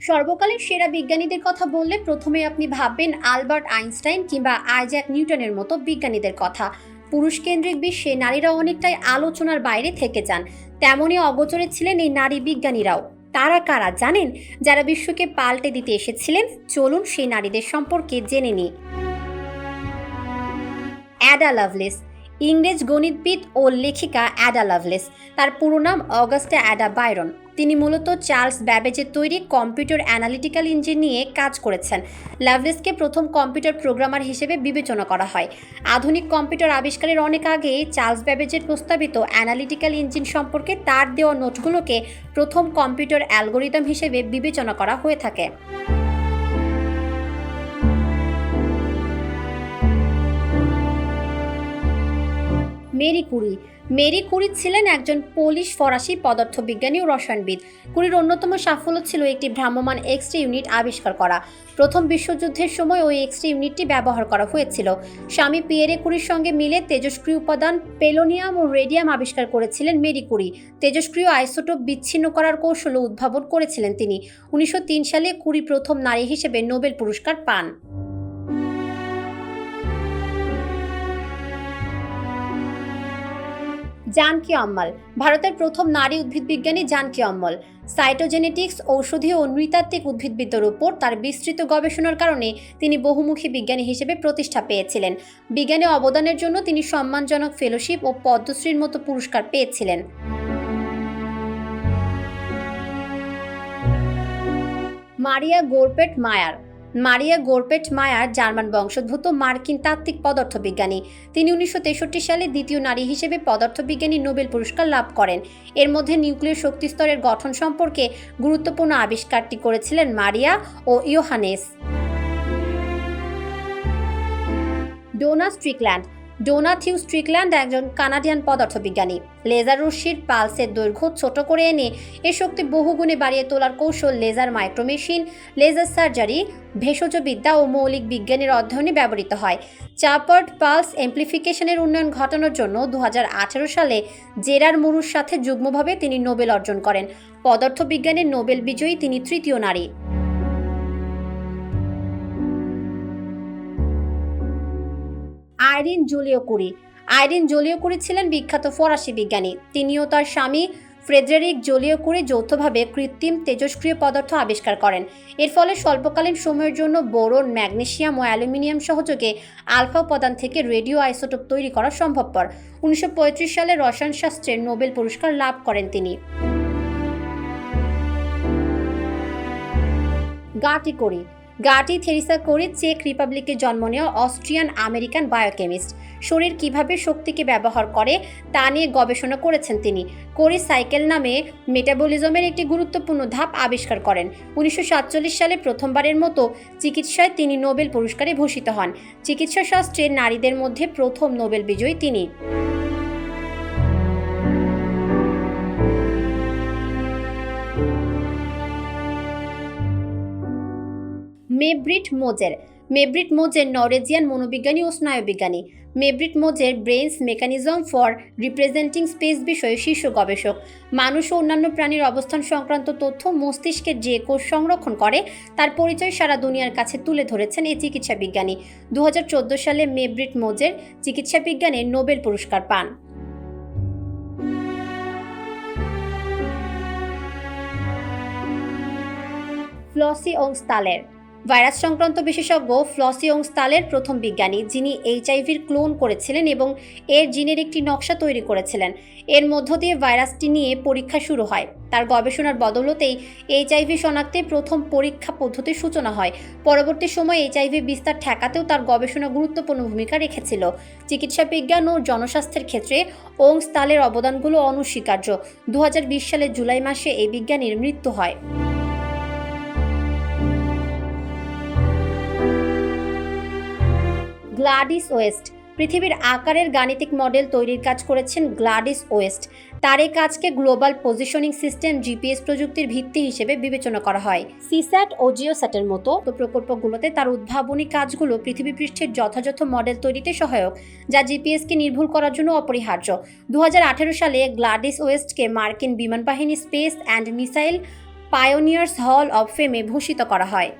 সর্বকালের সেরা বিজ্ঞানীদের কথা বললে প্রথমে আপনি ভাববেন আলবার্ট আইনস্টাইন কিংবা আইজ্যাক নিউটনের মতো বিজ্ঞানীদের কথা। পুরুষকেন্দ্রিক বিশ্বে নারীরা অনেকটাই আলোচনার বাইরে থেকে যান। তেমনই অগোচরে ছিলেন এই নারী বিজ্ঞানীরাও। তারা কারা জানেন? যারা বিশ্বকে পাল্টে দিতে এসেছিলেন। চলুন সেই নারীদের সম্পর্কে জেনে নিই। অ্যাডা লাভলেস, ইংরেজ গণিতবিদ ও লেখিকা অ্যাডা লাভলেস। তার পুরো নাম অগাস্টা অ্যাডা বাইরন। তিনি মূলত চার্লস ব্যাবেজের তৈরি কম্পিউটার অ্যানালিটিক্যাল ইঞ্জিন নিয়ে কাজ করেছেন। লাভলেসকে প্রথম কম্পিউটার প্রোগ্রামার হিসেবে বিবেচনা করা হয়। আধুনিক কম্পিউটার আবিষ্কারের অনেক আগে চার্লস ব্যাবেজের প্রস্তাবিত অ্যানালিটিক্যাল ইঞ্জিন সম্পর্কে তার দেওয়া নোটগুলোকে প্রথম কম্পিউটার অ্যালগোরিদম হিসেবে বিবেচনা করা হয়ে থাকে। মেরি কুরি ছিলেন একজন পোলিশ ফরাসি পদার্থবিজ্ঞানী ও রসায়নবিদ। কুরির অন্যতম সাফল্য ছিল একটি ভ্রাম্যমাণ এক্স-রে ইউনিট আবিষ্কার করা। প্রথম বিশ্বযুদ্ধের সময় ওই এক্স-রে ইউনিটটি ব্যবহার করা হয়েছিল। স্বামী পিয়েরে কুরির সঙ্গে মিলে তেজস্ক্রিয় উপাদান পেলোনিয়াম ও রেডিয়াম আবিষ্কার করেছিলেন মেরি কুরি। তেজস্ক্রিয় আইসোটোপ বিচ্ছিন্ন করার কৌশল উদ্ভাবন করেছিলেন তিনি। 1903 সালে কুরি প্রথম নারী হিসেবে নোবেল পুরস্কার পান। জানকী অম্মল, ভারতের প্রথম নারী উদ্ভিদবিজ্ঞানী জানকী অম্মল। সাইটোজেনেটিক্স, ঔষধি ও নৃতাত্ত্বিক উদ্ভিদবিদ্যার উপর তার বিস্তৃত গবেষণার কারণে তিনি বহুমুখী বিজ্ঞানী হিসেবে প্রতিষ্ঠা পেয়েছিলেন। বিজ্ঞানে অবদানের জন্য তিনি সম্মানজনক ফেলোশিপ ও পদ্মশ্রীর মতো পুরস্কার পেয়েছিলেন। মারিয়া গোরপেট মায়ার জার্মান বংশোদ্ভূত মার্কিন তাত্ত্বিক পদার্থবিজ্ঞানী। তিনি 1963 সালে দ্বিতীয় নারী হিসেবে পদার্থবিজ্ঞানী নোবেল পুরস্কার লাভ করেন। এর মধ্যে নিউক্লিয় শক্তিস্তরের গঠন সম্পর্কে গুরুত্বপূর্ণ আবিষ্কারটি করেছিলেন মারিয়া ও ইয়োহানেস। ডোনাথিউ স্ট্রিকল্যান্ড একজন কানাডিয়ান পদার্থবিজ্ঞানী। লেজার রশ্মির পালসের দৈর্ঘ্য ছোট করে এনে এর শক্তি বহুগুণে বাড়িয়ে তোলার কৌশল লেজার মাইক্রোমেশিন, লেজার সার্জারি, ভেষজ বিদ্যা ও মৌলিক বিজ্ঞানের অধ্যয়নে ব্যবহৃত হয়। চাপার্ড পালস অ্যাম্প্লিফিকেশনের উন্নয়ন ঘটানোর জন্য 2018 সালে জেরার মুরুর সাথে যুগ্মভাবে তিনি নোবেল অর্জন করেন। পদার্থবিজ্ঞানের নোবেল বিজয়ী তিনি তৃতীয় নারী। আইরিন জোলিও কুরি ছিলেন বিখ্যাত ফরাসি বিজ্ঞানী। তিনি ও তার স্বামী ফ্রেডেরিক জোলিও কুরি যৌথভাবে কৃত্রিম তেজস্ক্রিয় পদার্থ আবিষ্কার করেন। এর ফলে স্বল্পকালীন সময়ের জন্য বোরন, ম্যাগনেসিয়াম ও অ্যালুমিনিয়াম সহযোগে আলফা উপাদান থেকে রেডিও আইসোটোপ তৈরি করা সম্ভবপর। 1935 সালে রসায়নশাস্ত্রের নোবেল পুরস্কার লাভ করেন তিনি। গাটি থেরিসা কুরি চেক রিপাবলিকে জন্ম নেওয়া অস্ট্রিয়ান আমেরিকান বায়োকেমিস্ট। শরীর কিভাবে শক্তিকে ব্যবহার করে তা নিয়ে গবেষণা করেছেন তিনি। কুরি সাইকেল নামে মেটাবলিজমের একটি গুরুত্বপূর্ণ ধাপ আবিষ্কার করেন। 1947 সালে প্রথমবারের মতো চিকিৎসায় তিনি নোবেল পুরস্কারে ভূষিত হন। চিকিৎসা শাস্ত্রে নারীদের মধ্যে প্রথম নোবেল বিজয়ী তিনি। মেব্রিট মোজের নরওয়েজিয়ান মনোবিজ্ঞানী ও স্নায়ুবিজ্ঞানী। May-Britt Moser brain's mechanisms for representing space বিষয়ে শীর্ষ গবেষক। মানুষ ও অন্যান্য প্রাণীর অবস্থান সংক্রান্ত তথ্য মস্তিষ্কের যে কোষ সংরক্ষণ করে তার পরিচয় সারা দুনিয়ার কাছে তুলে ধরেছেন এই চিকিৎসা বিজ্ঞানী। 2014 সালে মেব্রিট মোজের চিকিৎসা বিজ্ঞানে নোবেল পুরস্কার পান। ভাইরাস সংক্রান্ত বিশেষজ্ঞ ফ্লসিওংস্তালের প্রথম বিজ্ঞানী, যিনি এইচআইভির ক্লোন করেছিলেন এবং এর জিনের একটি নকশা তৈরি করেছিলেন। এর মধ্য দিয়ে ভাইরাসটি নিয়ে পরীক্ষা শুরু হয়। তার গবেষণার বদৌলতেই এইচআইভি শনাক্তে প্রথম পরীক্ষা পদ্ধতির সূচনা হয়। পরবর্তী সময়ে এইচআইভি বিস্তার ঠেকাতেও তার গবেষণা গুরুত্বপূর্ণ ভূমিকা রেখেছিল। চিকিৎসা বিজ্ঞান ও জনস্বাস্থ্যের ক্ষেত্রে ওংস্তালের অবদানগুলো অনস্বীকার্য। 2020 সালের জুলাই মাসে এই বিজ্ঞানীর মৃত্যু হয়। গ্লাডিস ওয়েস্ট, পৃথিবীর আকারের গাণিতিক মডেল তৈরির কাজ করেছেন গ্লাডিস ওয়েস্ট। তার এই কাজকে গ্লোবাল পজিশনিং সিস্টেম জিপিএস প্রযুক্তির ভিত্তি হিসেবে বিবেচনা করা হয়। সিস্যাট ও জিওস্যাটের মতো প্রকল্পগুলোতে তার উদ্ভাবনী কাজগুলো পৃথিবী পৃষ্ঠের যথাযথ মডেল তৈরিতে সহায়ক, যা জিপিএসকে নির্ভুল করার জন্য অপরিহার্য। 2018 সালে গ্লাডিস ওয়েস্টকে মার্কিন বিমান বাহিনী স্পেস অ্যান্ড মিসাইল পায়োনিয়ার্স হল অব ফেমে ভূষিত করা হয়।